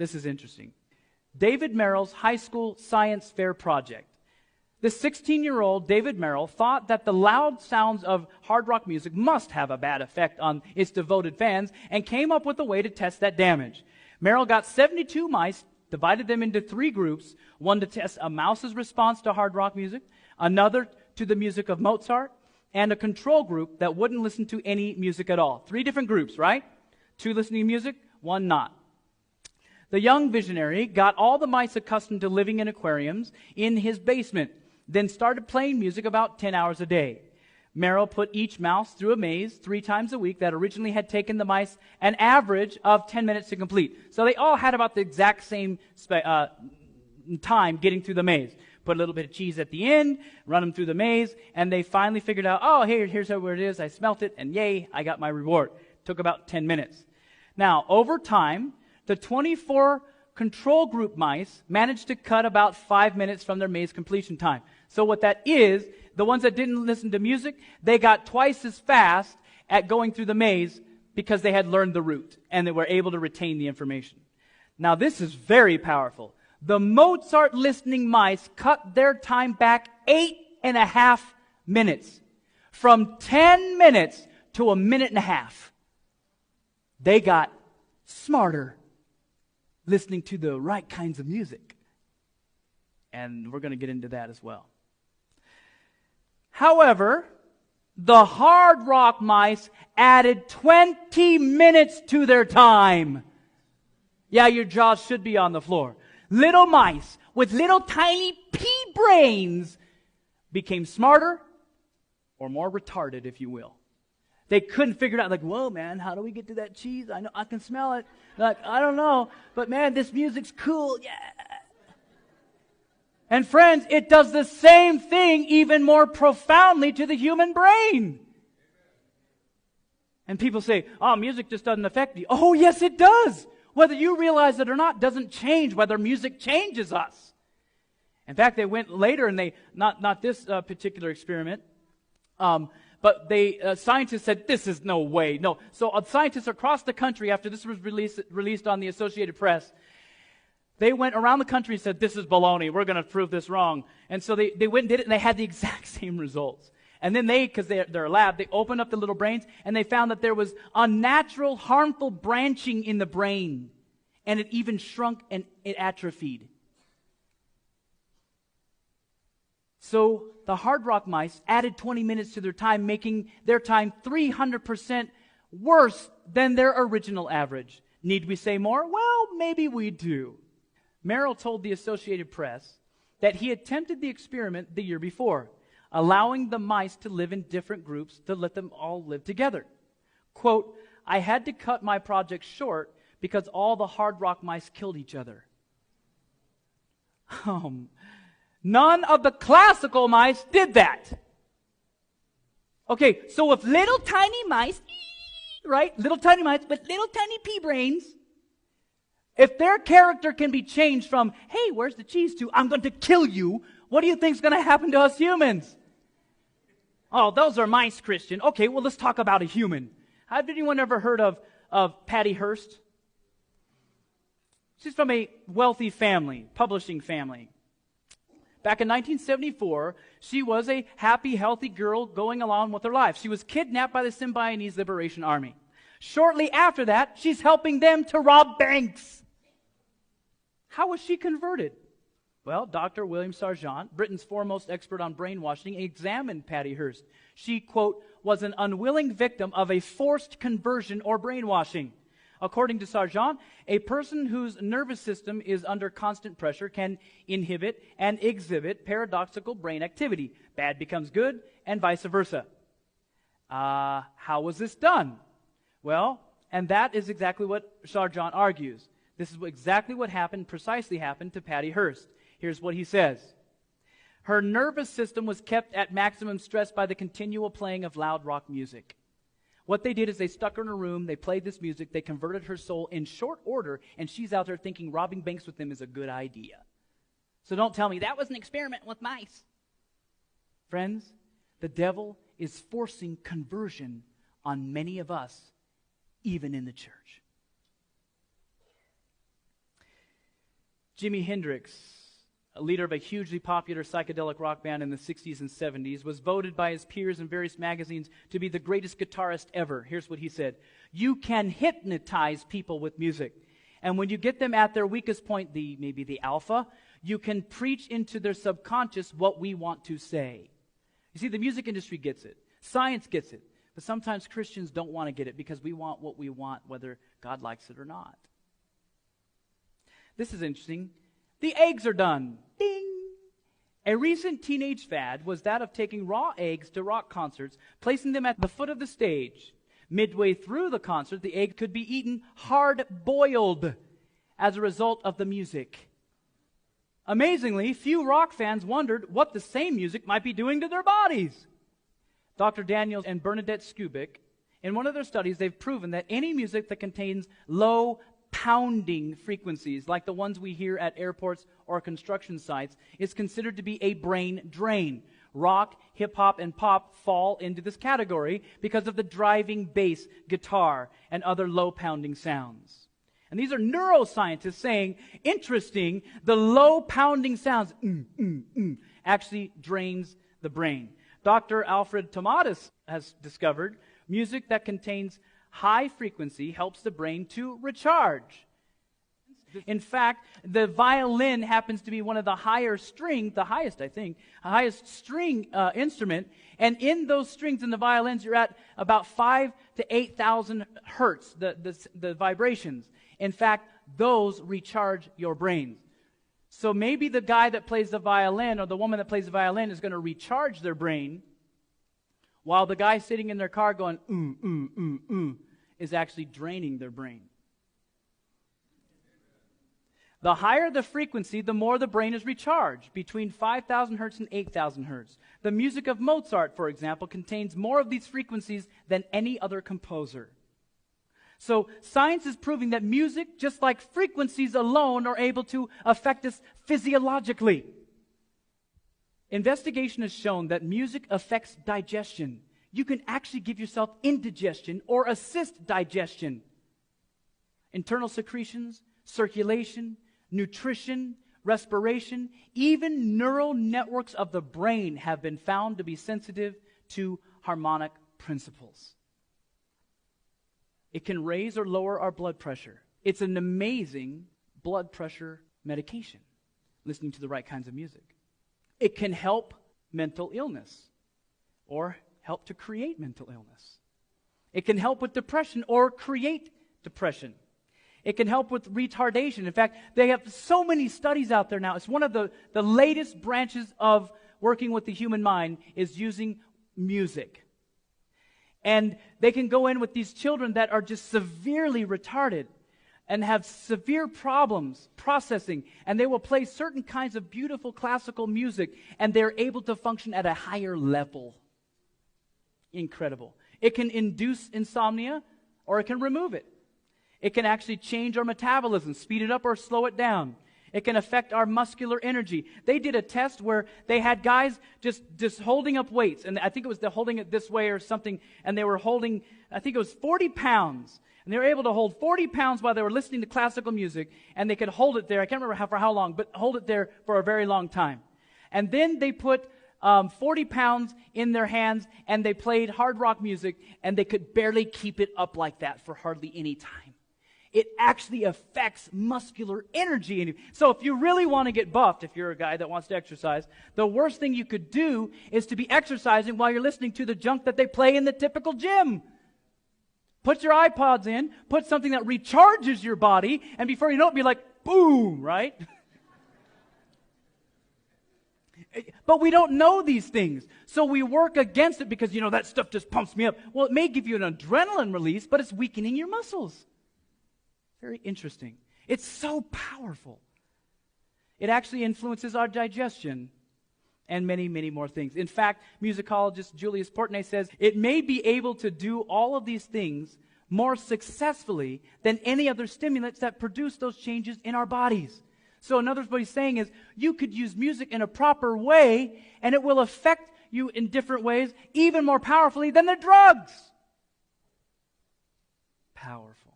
This is interesting. David Merrill's high school science fair project. The 16-year-old David Merrill thought that the loud sounds of hard rock music must have a bad effect on its devoted fans and came up with a way to test that damage. Merrill got 72 mice, divided them into 3 groups, one to test a mouse's response to hard rock music, another to the music of Mozart, and a control group that wouldn't listen to any music at all. 3 different groups, right? 2 listening to music, 1 not. The young visionary got all the mice accustomed to living in aquariums in his basement, then started playing music about 10 hours a day. Merrill put each mouse through a maze 3 times a week that originally had taken the mice an average of 10 minutes to complete. So they all had about the exact same time getting through the maze. Put a little bit of cheese at the end, run them through the maze, and they finally figured out, oh, here's where it is. I smelt it, and yay, I got my reward. Took about 10 minutes. Now, over time, the 24 control group mice managed to cut about 5 minutes from their maze completion time. So what that is, the ones that didn't listen to music, they got twice as fast at going through the maze because they had learned the route and they were able to retain the information. Now this is very powerful. The Mozart listening mice cut their time back 8.5 minutes. From 10 minutes to 1.5 minutes. They got smarter listening to the right kinds of music. And we're going to get into that as well. However, the hard rock mice added 20 minutes to their time. Yeah, your jaws should be on the floor. Little mice with little tiny pea brains became smarter or more retarded, if you will. They couldn't figure it out. Like, whoa, man, how do we get to that cheese? I know I can smell it. Like, I don't know. But, man, this music's cool. Yeah. And, friends, it does the same thing even more profoundly to the human brain. And people say, oh, music just doesn't affect you. Oh, yes, it does. Whether you realize it or not doesn't change whether music changes us. In fact, they went later and they, not this particular experiment, but scientists said, this is no way. No. So scientists across the country, after this was released on the Associated Press, they went around the country and said, this is baloney. We're going to prove this wrong. And so they went and did it, and they had the exact same results. And then because they're a lab, they opened up the little brains, and they found that there was unnatural, harmful branching in the brain. And it even shrunk and it atrophied. So the hard rock mice added 20 minutes to their time, making their time 300% worse than their original average. Need we say more? Well, maybe we do. Merrill told the Associated Press that he attempted the experiment the year before, allowing the mice to live in different groups to let them all live together. Quote, I had to cut my project short because all the hard rock mice killed each other. None of the classical mice did that. Okay, so if little tiny mice, right, little tiny mice with little tiny pea brains, if their character can be changed from, hey, where's the cheese to, I'm going to kill you, what do you think is going to happen to us humans? Oh, those are mice, Christian. Okay, well, let's talk about a human. Have anyone ever heard of Patty Hearst? She's from a wealthy family, publishing family. Back in 1974, she was a happy, healthy girl going along with her life. She was kidnapped by the Symbionese Liberation Army. Shortly after that, she's helping them to rob banks. How was she converted? Well, Dr. William Sargent, Britain's foremost expert on brainwashing, examined Patty Hearst. She, quote, was an unwilling victim of a forced conversion or brainwashing. According to Sargent, a person whose nervous system is under constant pressure can inhibit and exhibit paradoxical brain activity. Bad becomes good, and vice versa. How was this done? Well, and that is exactly what Sargent argues. This is exactly what precisely happened to Patty Hearst. Here's what he says. Her nervous system was kept at maximum stress by the continual playing of loud rock music. What they did is they stuck her in a room, they played this music, they converted her soul in short order, and she's out there thinking robbing banks with them is a good idea. So don't tell me that was an experiment with mice. Friends, the devil is forcing conversion on many of us, even in the church. Jimi Hendrix, a leader of a hugely popular psychedelic rock band in the 60s and 70s, was voted by his peers in various magazines to be the greatest guitarist ever. Here's what he said: "You can hypnotize people with music. And when you get them at their weakest point, maybe the alpha, you can preach into their subconscious what we want to say." You see, the music industry gets it. Science gets it. But sometimes Christians don't want to get it because we want what we want, whether God likes it or not. This is interesting. The eggs are done. Ding! A recent teenage fad was that of taking raw eggs to rock concerts, placing them at the foot of the stage. Midway through the concert, the egg could be eaten hard-boiled as a result of the music. Amazingly, few rock fans wondered what the same music might be doing to their bodies. Dr. Daniels and Bernadette Skubik, in one of their studies, they've proven that any music that contains low pounding frequencies, like the ones we hear at airports or construction sites, is considered to be a brain drain. Rock, hip-hop, and pop fall into this category because of the driving bass, guitar, and other low-pounding sounds. And these are neuroscientists saying, interesting, the low-pounding sounds actually drains the brain. Dr. Alfred Tomatis has discovered music that contains high frequency helps the brain to recharge. In fact, the violin happens to be one of the higher string, the highest, I think, highest string instrument. And in those strings in the violins, you're at about 5,000 to 8,000 hertz, the vibrations. In fact, those recharge your brain. So maybe the guy that plays the violin or the woman that plays the violin is going to recharge their brain, while the guy sitting in their car going, is actually draining their brain. The higher the frequency, the more the brain is recharged, between 5,000 hertz and 8,000 hertz. The music of Mozart, for example, contains more of these frequencies than any other composer. So science is proving that music, just like frequencies alone, are able to affect us physiologically. Investigation has shown that music affects digestion. You can actually give yourself indigestion or assist digestion. Internal secretions, circulation, nutrition, respiration, even neural networks of the brain have been found to be sensitive to harmonic principles. It can raise or lower our blood pressure. It's an amazing blood pressure medication, listening to the right kinds of music. It can help mental illness or help to create mental illness. It can help with depression or create depression. It can help with retardation. In fact, they have so many studies out there now. It's one of the latest branches of working with the human mind is using music. And they can go in with these children that are just severely retarded and have severe problems processing, and they will play certain kinds of beautiful classical music, and they're able to function at a higher level. Incredible. It can induce insomnia, or it can remove it. It can actually change our metabolism, speed it up or slow it down. It can affect our muscular energy. They did a test where they had guys just holding up weights, and I think it was holding it this way or something, and they were holding, I think it was 40 pounds. And they were able to hold 40 pounds while they were listening to classical music, and they could hold it there. I can't remember for how long, but hold it there for a very long time. And then they put 40 pounds in their hands, and they played hard rock music, and they could barely keep it up like that for hardly any time. It actually affects muscular energy. So if you really want to get buffed, if you're a guy that wants to exercise, the worst thing you could do is to be exercising while you're listening to the junk that they play in the typical gym. Put your iPods in, put something that recharges your body, and before you know it, be like, boom, right? But we don't know these things. So we work against it because, that stuff just pumps me up. Well, it may give you an adrenaline release, but it's weakening your muscles. Very interesting. It's so powerful. It actually influences our digestion and many, many more things. In fact, musicologist Julius Portnoy says, it may be able to do all of these things more successfully than any other stimulants that produce those changes in our bodies. So in other words, what he's saying is, you could use music in a proper way, and it will affect you in different ways, even more powerfully than the drugs. Powerful.